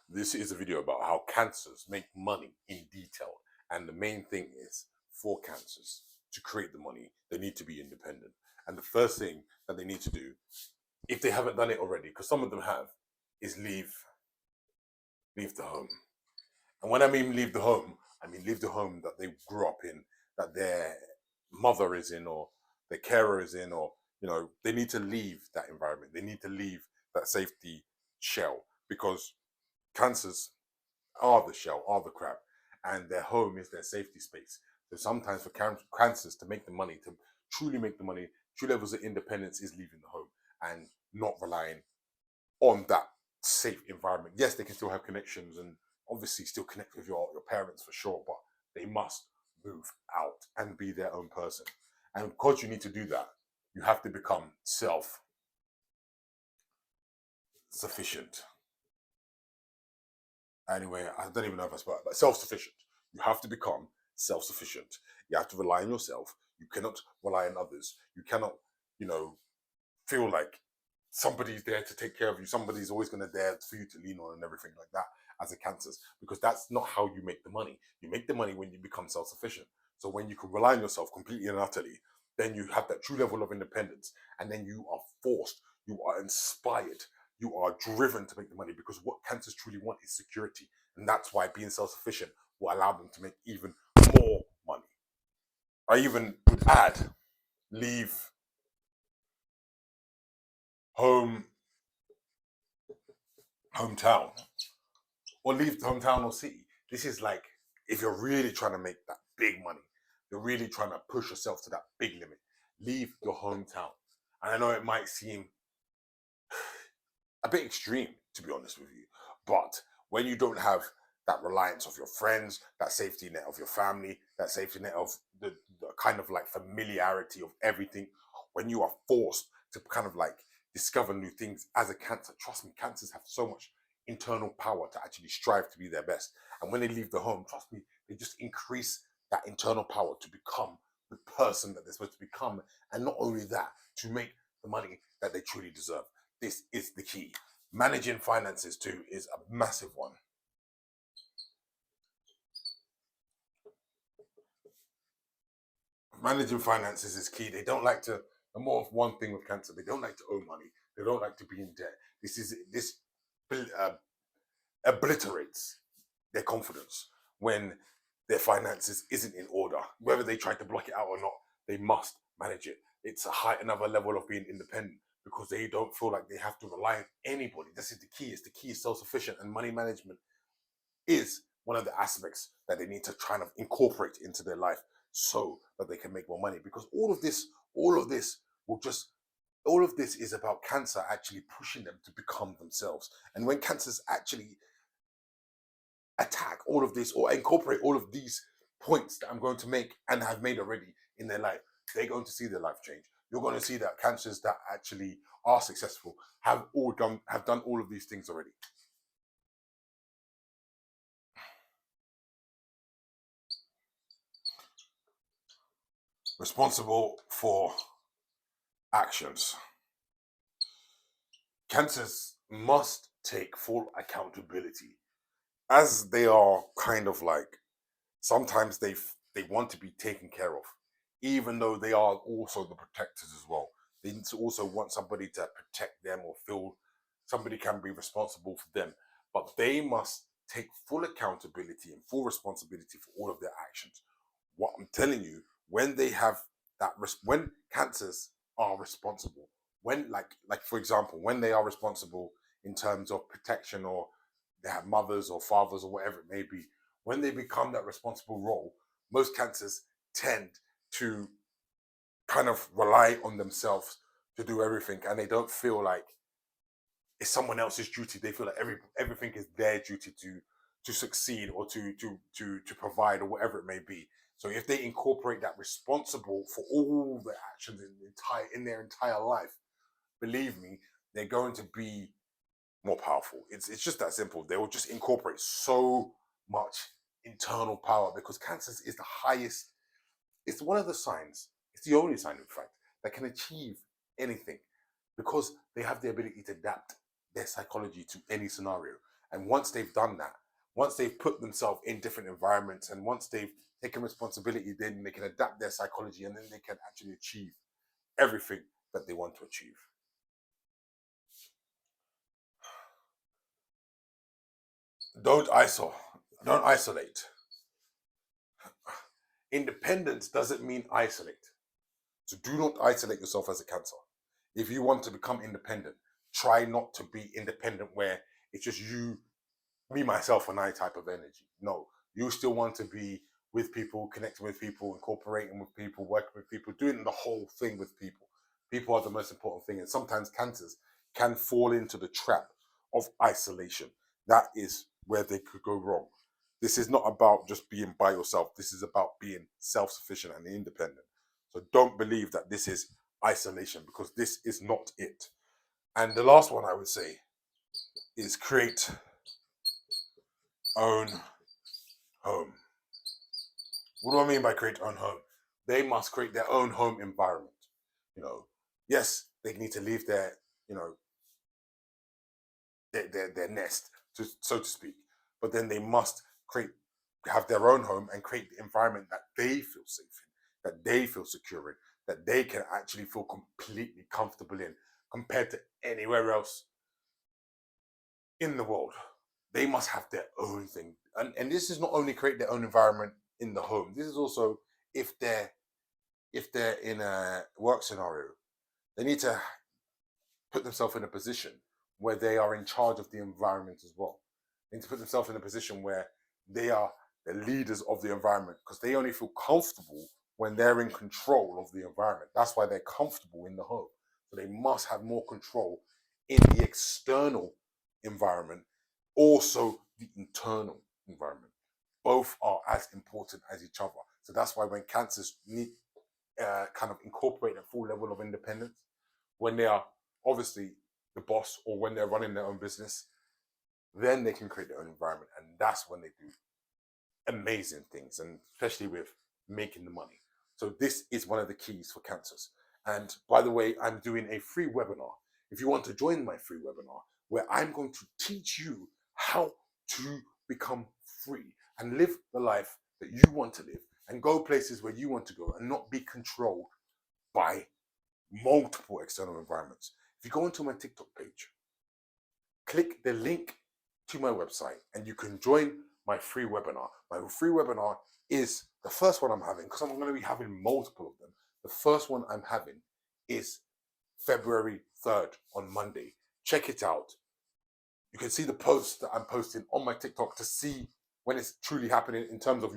This is a video about how cancers make money in detail. And the main thing is for cancers to create the money, they need to be independent. And the first thing that they need to do, if they haven't done it already, because some of them have, is leave the home. And when I mean leave the home, I mean leave the home that they grew up in, that their mother is in, or their carer is in, or they need to leave that environment. They need to leave that safety shell because cancers are the shell, are the crab, and their home is their safety space. So sometimes for cancers to make the money, to truly make the money, true levels of independence is leaving the home and not relying on that safe environment. Yes, they can still have connections and obviously still connect with your parents for sure, but they must move out and be their own person. And because you need to do that, you have to become self-sufficient. Anyway, I don't even know if I spoke, but self-sufficient. You have to become self-sufficient. You have to rely on yourself. You cannot rely on others. You cannot, feel like somebody's there to take care of you. Somebody's always going to there for you to lean on and everything like that as a cancers, because that's not how you make the money. You make the money when you become self-sufficient. So when you can rely on yourself completely and utterly, then you have that true level of independence, and then you are forced, you are inspired, you are driven to make the money, because what cancers truly want is security. And that's why being self-sufficient will allow them to make even more money. I even would add, leave home hometown, or leave the hometown or city. This is like if you're really trying to make that big money, you're really trying to push yourself to that big limit, leave your hometown. And I know it might seem a bit extreme, to be honest with you, but when you don't have that reliance of your friends, that safety net of your family, that safety net of the kind of like familiarity of everything, when you are forced to kind of like discover new things as a cancer, trust me, cancers have so much internal power to actually strive to be their best. And when they leave the home, trust me, they just increase that internal power to become the person that they're supposed to become. And not only that, to make the money that they truly deserve. This is the key. Managing finances too is a massive one. Managing finances is key. They don't like to, and more of one thing with cancer, they don't like to owe money. They don't like to be in debt. This uh, obliterates their confidence when their finances isn't in order. Whether they try to block it out or not, they must manage it. It's another level of being independent, because they don't feel like they have to rely on anybody. This is the key. It's the key is self-sufficient, and money management is one of the aspects that they need to try and incorporate into their life so that they can make more money. Because all of this will just all of this is about cancer actually pushing them to become themselves. And when cancers actually attack all of this or incorporate all of these points that I'm going to make and have made already in their life, they're going to see their life change. You're going to see that cancers that actually are successful have done all of these things already. Responsible for actions. Cancers must take full accountability, as they are kind of like, sometimes they want to be taken care of, even though they are also the protectors as well. They need to also want somebody to protect them, or feel somebody can be responsible for them, but they must take full accountability and full responsibility for all of their actions. What I'm telling you, when they have when cancers are responsible, when like for example, when they are responsible in terms of protection, or they have mothers or fathers or whatever it may be, when they become that responsible role, most cancers tend to kind of rely on themselves to do everything, and they don't feel like it's someone else's duty. They feel like everything is their duty to succeed, or to provide, or whatever it may be. So if they incorporate that responsible for all the actions in their entire life, believe me, they're going to be more powerful. It's just that simple. They will just incorporate so much internal power, because cancer is the highest. It's one of the signs. It's the only sign, in fact, that can achieve anything, because they have the ability to adapt their psychology to any scenario. And once they've done that, once they've put themselves in different environments, and once they've taken responsibility, then they can adapt their psychology, and then they can actually achieve everything that they want to achieve. Don't isolate. Don't isolate. Independence doesn't mean isolate. So do not isolate yourself as a Cancer. If you want to become independent, try not to be independent where it's just you, me, myself, and I type of energy. No, you still want to be with people, connecting with people, incorporating with people, working with people, doing the whole thing with people. People are the most important thing. And sometimes Cancers can fall into the trap of isolation. That is where they could go wrong. This is not about just being by yourself. This is about being self-sufficient and independent. So don't believe that this is isolation, because this is not it. And the last one I would say is create own home. What do I mean by create own home? They must create their own home environment. Yes, they need to leave their, you know, their nest, so to speak. But then they must have their own home and create the environment that they feel safe in, that they feel secure in, that they can actually feel completely comfortable in, compared to anywhere else in the world. They must have their own thing. And this is not only create their own environment in the home. This is also, if they're in a work scenario, they need to put themselves in a position where they are in charge of the environment as well. They need to put themselves in a position where they are the leaders of the environment, because they only feel comfortable when they're in control of the environment. That's why they're comfortable in the home. So they must have more control in the external environment, also the internal environment. Both are as important as each other. So that's why when Cancers need kind of incorporate a full level of independence, when they are obviously the boss or when they're running their own business, then they can create their own environment. And that's when they do amazing things, and especially with making the money. So this is one of the keys for Cancers. And by the way, I'm doing a free webinar. If you want to join my free webinar, where I'm going to teach you how to become free and live the life that you want to live, and go places where you want to go, and not be controlled by multiple external environments. If you go into my TikTok page, click the link to my website, and you can join my free webinar. My free webinar is the first one I'm having, because I'm going to be having multiple of them. The first one I'm having is February 3rd on Monday. Check it out. You can see the posts that I'm posting on my TikTok to see when it's truly happening in terms of your